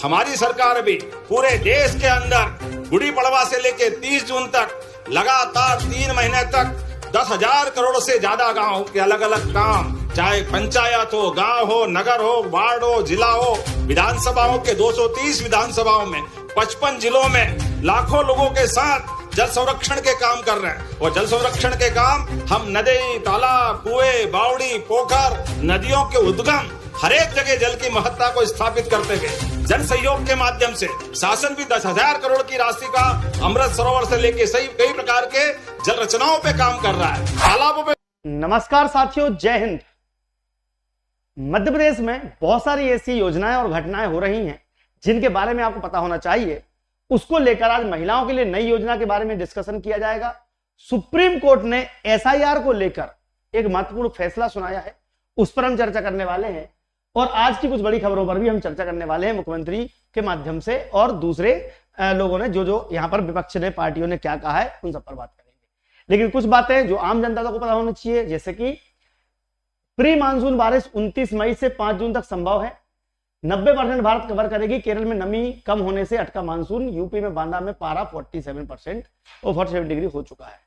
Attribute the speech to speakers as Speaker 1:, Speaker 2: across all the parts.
Speaker 1: हमारी सरकार भी पूरे देश के अंदर गुड़ी पड़वा से लेके 30 जून तक लगातार 3 महीने तक 10,000 करोड़ से ज्यादा गांव के अलग अलग काम, चाहे पंचायत हो, गांव हो, नगर हो, वार्ड हो, जिला हो, विधानसभाओं के 230 विधानसभाओं में 55 जिलों में लाखों लोगों के साथ जल संरक्षण के काम कर रहे हैं। और जल संरक्षण के काम हम नदी, तालाब, कुएं, बावड़ी, पोखर, नदियों के उद्गम हर एक जगह जल की महत्ता को स्थापित करते हुए जन सहयोग के माध्यम से शासन भी 10,000 करोड़ की राशि का अमृत सरोवर से लेके सही कई प्रकार के जल रचनाओं पे काम कर रहा है, तालाबों पे।
Speaker 2: नमस्कार साथियों, जय हिंद। मध्य प्रदेश में बहुत सारी ऐसी योजनाएं और घटनाएं हो रही हैं जिनके बारे में आपको पता होना चाहिए। उसको लेकर आज महिलाओं के लिए नई योजना के बारे में डिस्कशन किया जाएगा। सुप्रीम कोर्ट ने एसआईआर को लेकर एक महत्वपूर्ण फैसला सुनाया है, उस पर हम चर्चा करने वाले हैं। और आज की कुछ बड़ी खबरों पर भी हम चर्चा करने वाले हैं, मुख्यमंत्री के माध्यम से और दूसरे लोगों ने जो यहां पर विपक्ष ने, पार्टियों ने क्या कहा है, उन सब पर बात करेंगे। लेकिन कुछ बातें जो आम जनता को पता होनी चाहिए, जैसे कि प्री मानसून बारिश 29 मई से 5 जून तक संभव है। 90% भारत कवर करेगी। केरल में नमी कम होने से अटका मानसून। यूपी में बांदा में पारा 47% और 47 डिग्री हो चुका है।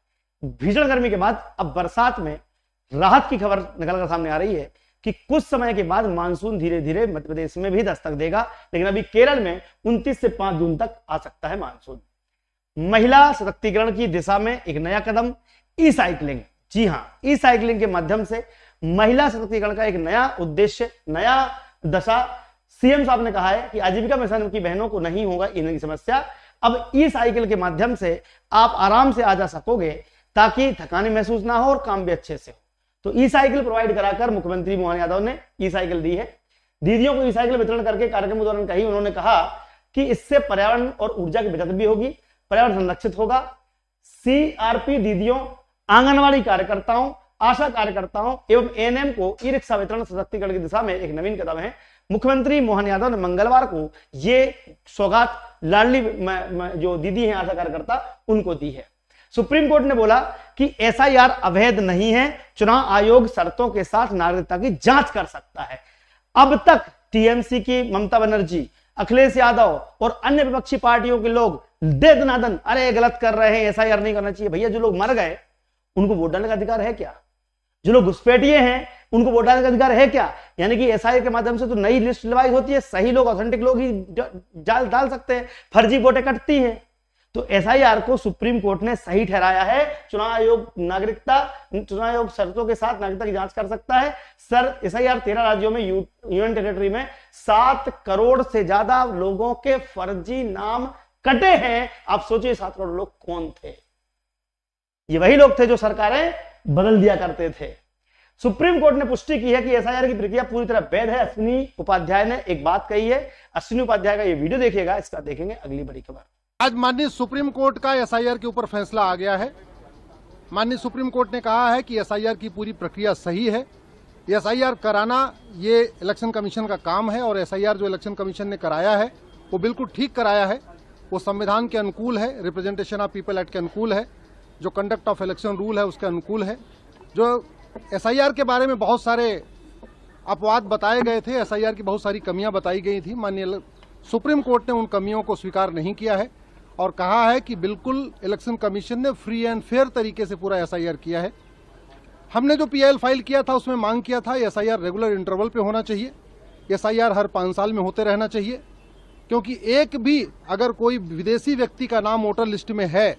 Speaker 2: भीषण गर्मी के बाद अब बरसात में राहत की खबर निकलकर सामने आ रही है कि कुछ समय के बाद मानसून धीरे धीरे मध्य प्रदेश में भी दस्तक देगा। लेकिन अभी केरल में 29 से 5 जून तक आ सकता है मानसून। महिला सशक्तिकरण की दिशा में एक नया कदम, ई साइकिलिंग। जी हां, ई साइकिलिंग के माध्यम से महिला सशक्तिकरण का एक नया उद्देश्य, नया दशा। सीएम साहब ने कहा है कि आजीविका मिशन की बहनों को नहीं होगा ईंधन की समस्या। अब ई साइकिल के माध्यम से आप आराम से आ जा सकोगे ताकि थकानी महसूस ना हो और काम भी अच्छे से हो। तो ई साइकिल प्रोवाइड कराकर मुख्यमंत्री मोहन यादव ने ई साइकिल दी है। दीदियों को ई साइकिल वितरण करके कार्यक्रम के दौरान कही उन्होंने कहा कि इससे पर्यावरण और ऊर्जा की बचत भी होगी, पर्यावरण संरक्षित होगा। सीआरपी दीदियों, आंगनवाड़ी कार्यकर्ताओं, आशा कार्यकर्ताओं एवं एएनएम को ई रिक्शा वितरण सशक्तिकरण की दिशा में एक नवीन कदम है। मुख्यमंत्री मोहन यादव ने मंगलवार को ये सौगात लाडली जो दीदी हैं आशा कार्यकर्ता, उनको दी है। सुप्रीम कोर्ट ने बोला कि एसआईआर अवैध नहीं है, चुनाव आयोग शर्तों के साथ नागरिकता की जांच कर सकता है। अब तक टीएमसी की ममता बनर्जी, अखिलेश यादव और अन्य विपक्षी पार्टियों के लोग दे दनादन अरे गलत कर रहे हैं, एसआईआर नहीं करना चाहिए। भैया, जो लोग मर गए उनको वोट डालने का अधिकार है क्या? जो लोग घुसपैठिए हैं उनको वोट डालने का अधिकार है क्या? यानी कि एसआईआर के माध्यम से तो नई लिस्ट रिवाइज होती है, सही लोग, ऑथेंटिक लोग ही डाल सकते हैं, फर्जी वोटें कटती हैं। तो एसआईआर को सुप्रीम कोर्ट ने सही ठहराया है। चुनाव आयोग शर्तों के साथ नागरिकता की जांच कर सकता है। सर, एसआईआर 13 राज्यों में, यूनियन टेरिटरी में 7 करोड़ से ज्यादा लोगों के फर्जी नाम कटे हैं। आप सोचिए 7 करोड़ लोग कौन थे? ये वही लोग थे जो सरकारें बदल दिया करते थे। सुप्रीम कोर्ट ने पुष्टि की है कि एसआईआर की प्रक्रिया पूरी तरह वैध है। अश्विनी उपाध्याय ने एक बात कही है। अश्विनी उपाध्याय का ये वीडियो देखिएगा, इसका देखेंगे अगली बड़ी खबर।
Speaker 3: आज माननीय सुप्रीम कोर्ट का एसआईआर के ऊपर फैसला आ गया है। माननीय सुप्रीम कोर्ट ने कहा है कि एसआईआर की पूरी प्रक्रिया सही है। एसआईआर कराना ये इलेक्शन कमीशन का काम है और एसआईआर जो इलेक्शन कमीशन ने कराया है वो बिल्कुल ठीक कराया है। वो संविधान के अनुकूल है, रिप्रेजेंटेशन ऑफ पीपल एक्ट के अनुकूल है, जो कंडक्ट ऑफ इलेक्शन रूल है उसके अनुकूल है। जो एसआईआर के बारे में बहुत सारे अपवाद बताए गए थे, एसआईआर की बहुत सारी कमियां बताई गई थी, माननीय सुप्रीम कोर्ट ने उन कमियों को स्वीकार नहीं किया है और कहा है कि बिल्कुल इलेक्शन कमीशन ने फ्री एंड फेयर तरीके से पूरा एसआईआर किया है। हमने जो पीआईएल फाइल किया था उसमें मांग किया था एसआईआर रेगुलर इंटरवल पे होना चाहिए, एसआईआर हर 5 साल में होते रहना चाहिए, क्योंकि एक भी अगर कोई विदेशी व्यक्ति का नाम वोटर लिस्ट में है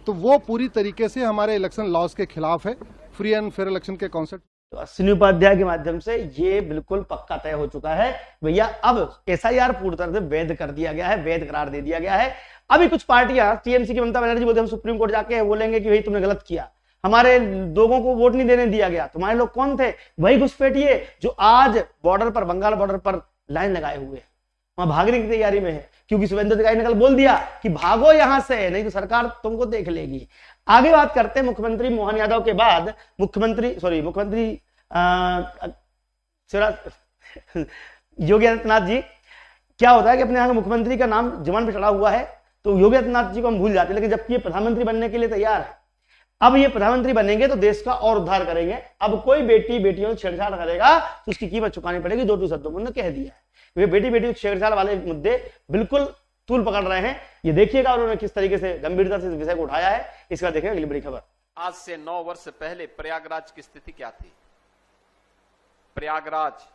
Speaker 3: तो वो पूरी तरीके से हमारे इलेक्शन लॉज के खिलाफ है, फ्री एंड फेयर इलेक्शन के कॉन्सेप्ट।
Speaker 2: तो अश्विनी उपाध्याय के माध्यम से ये बिल्कुल पक्का तय हो चुका है भैया। अब एसआईआर पूरी तरह से वैध कर दिया गया है, वैध करार दे दिया गया है। अभी कुछ पार्टियां, टीएमसी की ममता बनर्जी बोलते हम सुप्रीम कोर्ट जाके बोलेंगे कि भाई तुमने गलत किया, हमारे लोगों को वोट नहीं देने दिया गया। तुम्हारे लोग कौन थे? वही घुसपैठिए जो आज बॉर्डर पर, बंगाल बॉर्डर पर लाइन लगाए हुए, वहां भागने की तैयारी में है, क्योंकि शुभेंदु अधिकारी ने कल बोल दिया कि भागो यहां से, नहीं तो सरकार तुमको देख लेगी। आगे बात करते हैं मुख्यमंत्री मोहन यादव के बाद मुख्यमंत्री योगी आदित्यनाथ जी। क्या होता है कि अपने यहाँ मुख्यमंत्री का नाम जुबान पे चढ़ा हुआ है तो योगी आदित्यनाथ जी को हम भूल जाते हैं, लेकिन जबकि ये प्रधानमंत्री बनने के लिए तैयार है। अब ये प्रधानमंत्री बनेंगे तो देश का और उद्धार करेंगे। अब कोई बेटी बेटियों से छेड़छाड़ करेगा तो उसकी कीमत चुकानी पड़ेगी, 2 शब्दों में उन्होंने कह दिया है। वे बेटी बेटी छेड़छाड़ वाले मुद्दे बिल्कुल तूल पकड़ रहे हैं। ये देखिएगा उन्होंने किस तरीके से गंभीरता से इस विषय को उठाया है। इसका देखिए अगली बड़ी खबर।
Speaker 4: आज से 9 वर्ष पहले प्रयागराज की स्थिति क्या थी? प्रयागराज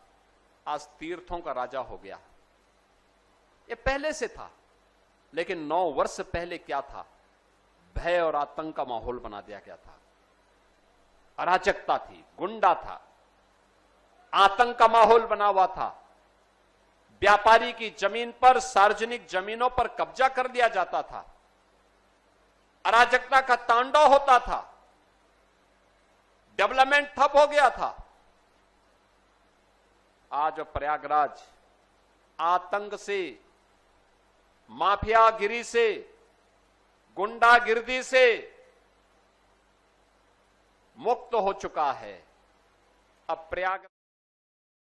Speaker 4: आज तीर्थों का राजा हो गया। ये पहले से था, लेकिन 9 वर्ष पहले क्या था? भय और आतंक का माहौल बना दिया गया था। अराजकता थी, गुंडा था, आतंक का माहौल बना हुआ था। व्यापारी की जमीन पर, सार्वजनिक जमीनों पर कब्जा कर लिया जाता था। अराजकता का तांडव होता था। डेवलपमेंट ठप हो गया था। आज प्रयागराज आतंक से, माफियागिरी से, गुंडागिर्दी से मुक्त हो चुका है। अब प्रयाग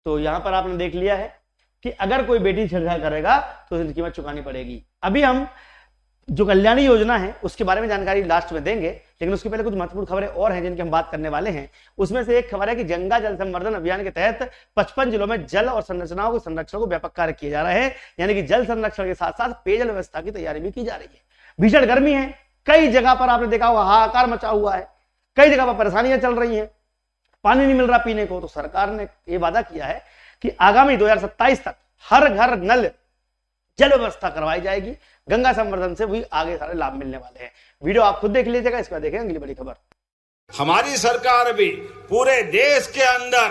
Speaker 2: तो यहां पर आपने देख लिया है कि अगर कोई बेटी छेड़छाड़ करेगा तो उसकी कीमत चुकानी पड़ेगी। अभी हम जो कल्याणी योजना है उसके बारे में जानकारी लास्ट में देंगे, लेकिन उसके पहले कुछ महत्वपूर्ण खबरें और हैं जिनकी हम बात करने वाले हैं। उसमें से एक खबर है कि गंगा जल संवर्धन अभियान के तहत 55 जिलों में जल और संरचनाओं के संरक्षण को व्यापक कार्य किए जा रहे हैं। यानी कि जल संरक्षण के साथ साथ पेयजल व्यवस्था की तैयारी भी की जा रही है। भीषण गर्मी है, कई जगह पर आपने देखा होगा हाहाकार मचा हुआ है, कई जगह पर परेशानियां चल रही हैं, पानी नहीं मिल रहा पीने को। तो सरकार ने यह वादा किया है कि आगामी 2027 तक हर घर नल जल व्यवस्था करवाई जाएगी। गंगा संवर्धन से भी आगे सारे लाभ मिलने वाले हैं। वीडियो आप खुद देख लीजिएगा, इसके बाद देखें अगली बड़ी खबर।
Speaker 1: हमारी सरकार भी पूरे देश के अंदर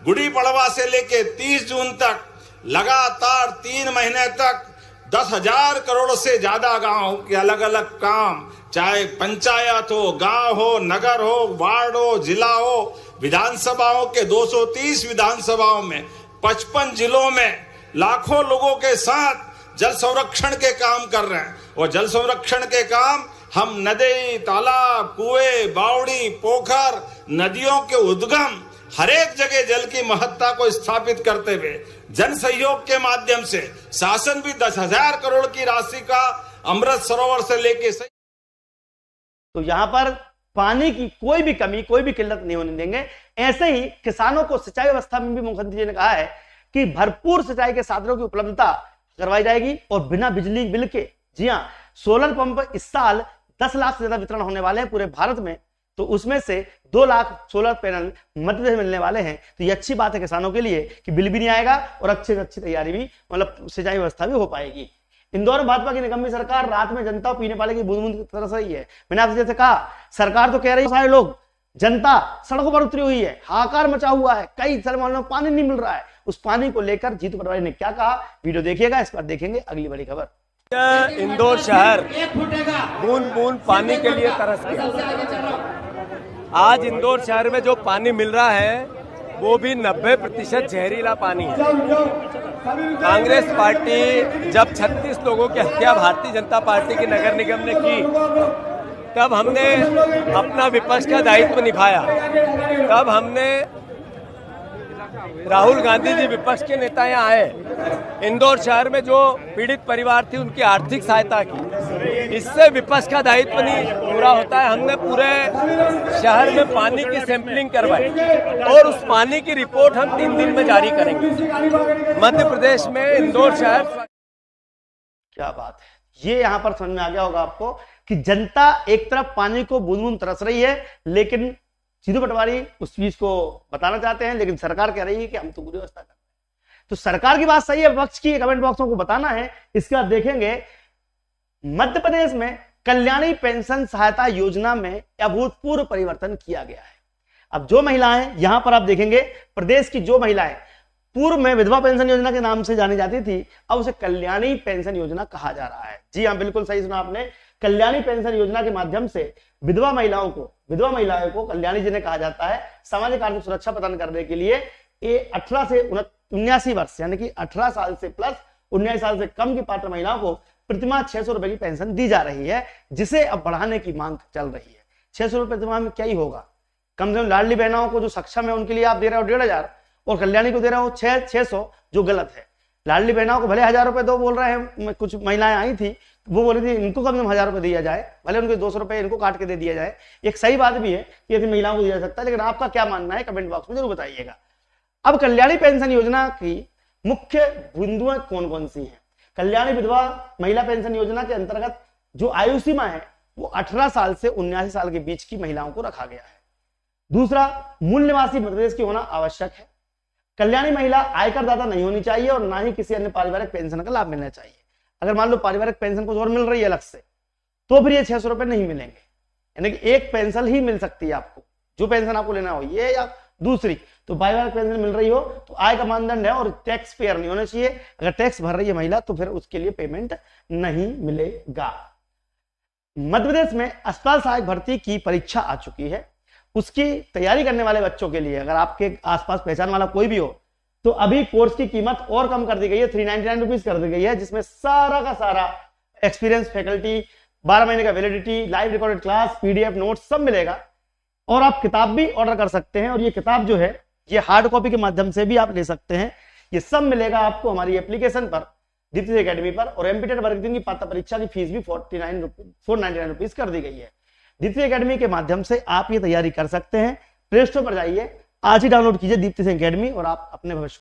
Speaker 1: गुड़ी पड़वा से लेके 30 जून तक लगातार 3 महीने तक 10,000 करोड़ से ज्यादा गांव के अलग अलग काम, चाहे पंचायत हो, गांव हो, नगर हो, वार्ड हो, जिला हो, विधानसभाओं के 230 विधानसभाओं में 55 जिलों में लाखों लोगों के साथ जल संरक्षण के काम कर रहे हैं। और जल संरक्षण के काम हम नदी, तालाब, कुएं, बावड़ी, पोखर, नदियों के उद्गम हर एक जगह जल की महत्ता को स्थापित करते हुए जन सहयोग के माध्यम से शासन भी 10,000 करोड़ की राशि का अमृत सरोवर से लेके
Speaker 2: तो यहां पर पानी की कोई भी कमी, कोई भी किल्लत नहीं होने देंगे। ऐसे ही किसानों को सिंचाई व्यवस्था में भी मुख्यमंत्री जी ने कहा है कि भरपूर सिंचाई के साधनों की उपलब्धता करवाई जाएगी और बिना बिजली बिल के। जी हां, सोलर पंप इस साल 10 लाख से ज्यादा वितरण होने वाले हैं पूरे भारत में। तो उसमें से 2 लाख सोलर पैनल मध्य प्रदेश मिलने वाले हैं। तो ये अच्छी बात है किसानों के लिए कि बिल भी नहीं आएगा और अच्छी से अच्छी तैयारी भी, मतलब सिंचाई व्यवस्था भी हो पाएगी। इंदौर में भाजपा की निकम्मी सरकार रात में जनता पीने पानी की बूंद बूंद तरस रही है। मैंने आपसे जैसे कहा, सरकार तो कह रही है सारे लोग, जनता सड़कों पर उतरी हुई है, हाहाकार मचा हुआ है, कई सारे मोहल्लों में पानी नहीं मिल रहा है। उस पानी को लेकर जीतू पटवारी ने क्या कहा, वीडियो देखिएगा, इस पर देखेंगे अगली बड़ी खबर।
Speaker 5: इंदौर शहर बूंद बूंद पानी के लिए तरस गया। आज इंदौर शहर में जो पानी मिल रहा है वो भी 90% जहरीला पानी है। कांग्रेस पार्टी जब 36 लोगों की हत्या भारतीय जनता पार्टी की नगर निगम ने की, तब हमने अपना विपक्ष का दायित्व निभाया। तब हमने, राहुल गांधी जी विपक्ष के नेता यहाँ आए, इंदौर शहर में जो पीड़ित परिवार थी उनकी आर्थिक सहायता की। इससे विपक्ष का दायित्व नहीं पूरा होता है। हमने पूरे शहर में पानी की सैंपलिंग करवाई और उस पानी की रिपोर्ट हम 3 दिन में जारी करेंगे। मध्य प्रदेश में इंदौर शहर,
Speaker 2: क्या बात है। ये यहां पर समझ में आ गया होगा आपको कि जनता एक तरफ पानी को बूंद बूंद तरस रही है, लेकिन जीतू पटवारी उस चीज को बताना चाहते हैं, लेकिन सरकार कह रही है कि हम तो पूरी व्यवस्था कर रहे हैं। तो सरकार की बात सही है, पक्ष की कमेंट बॉक्स को बताना है। इसके बाद देखेंगे मध्य प्रदेश में कल्याणी पेंशन सहायता योजना में अभूतपूर्व परिवर्तन किया गया है। अब जो महिलाएं, यहां पर आप देखेंगे प्रदेश की जो महिलाएं पूर्व में विधवा पेंशन योजना के नाम से जानी जाती थी, अब उसे कल्याणी पेंशन योजना कहा जा रहा है। जी हां, बिल्कुल सही सुना आपने। कल्याणी पेंशन योजना के माध्यम से विधवा महिलाओं को कल्याणी जी ने कहा जाता है। सामाजिक आर्थिक सुरक्षा प्रदान करने के लिए ये 18 से 79 वर्ष, यानी कि 18 साल से प्लस 19 साल से कम की पात्र महिलाओं को प्रतिमाह 600 रुपए की पेंशन दी जा रही है, जिसे अब बढ़ाने की मांग चल रही है। 600 रुपए प्रतिमाह में क्या ही होगा, कम से कम लाडली बहनों को जो सक्षम है उनके लिए आप दे रहे हो 1,500 और कल्याणी को दे रहे हो 600, जो गलत है। लाडली बहनों को भले 1,000 रुपए दो बोल रहे हैं, कुछ महिलाएं आई थी वो बोली थी इनको कम से कम 1,000 रुपए दिया जाए, भले उनको 200 रुपए इनको काट के दे दिया जाए। एक सही बात भी है कि ऐसी महिलाओं को दिया जा सकता है, लेकिन आपका क्या मानना है कमेंट बॉक्स में जरूर बताइएगा। अब कल्याणी पेंशन योजना की मुख्य बिंदुएं कौन कौन सी हैं? कल्याणी विधवा महिला पेंशन योजना के अंतर्गत जो आयु सीमा है वो 18 साल से 79 साल के बीच की महिलाओं को रखा गया है। दूसरा, मूल निवासी मध्य प्रदेश की होना आवश्यक है। कल्याणी महिला आयकर दाता नहीं होनी चाहिए और ना ही किसी अन्य पारिवारिक पेंशन का लाभ मिलना चाहिए। अगर मान लो पारिवारिक पेंशन कुछ और मिल रही है अलग से, तो फिर ये 600 रुपए नहीं मिलेंगे, यानी कि एक पेंशन ही मिल सकती है आपको, जो पेंशन आपको लेना हो, ये या दूसरी। तो पारिवारिक पेंशन मिल रही हो तो आय का मानदंड है और टैक्स पेयर नहीं होना चाहिए। अगर टैक्स भर रही है महिला तो फिर उसके लिए पेमेंट नहीं मिलेगा। मध्य प्रदेश में अस्पताल सहायक भर्ती की परीक्षा आ चुकी है। उसकी तैयारी करने वाले बच्चों के लिए, अगर आपके आसपास पहचान वाला कोई भी हो, तो अभी कोर्स की कीमत और कम कर दी गई है, 399 रुपीज कर दी गई है, जिसमें सारा का सारा एक्सपीरियंस फैकल्टी, 12 महीने का validity, live recorded class, PDF notes सब मिलेगा। और आप किताब भी ऑर्डर कर सकते हैं, और ये किताब जो है ये हार्ड कॉपी के माध्यम से भी आप ले सकते हैं। ये सब मिलेगा आपको हमारी एप्लीकेशन पर, दीप्ति एकेडमी पर। और एमपीटेट वर्ग 3 की पात्रता परीक्षा की फीस भी 499 रुपीज कर दी गई है। दीप्ति एकेडमी के माध्यम से आप ये तैयारी कर सकते हैं। प्ले स्टोर पर जाइए, आज ही डाउनलोड कीजिए दीप्ति एकेडमी और आप अपने भविष्य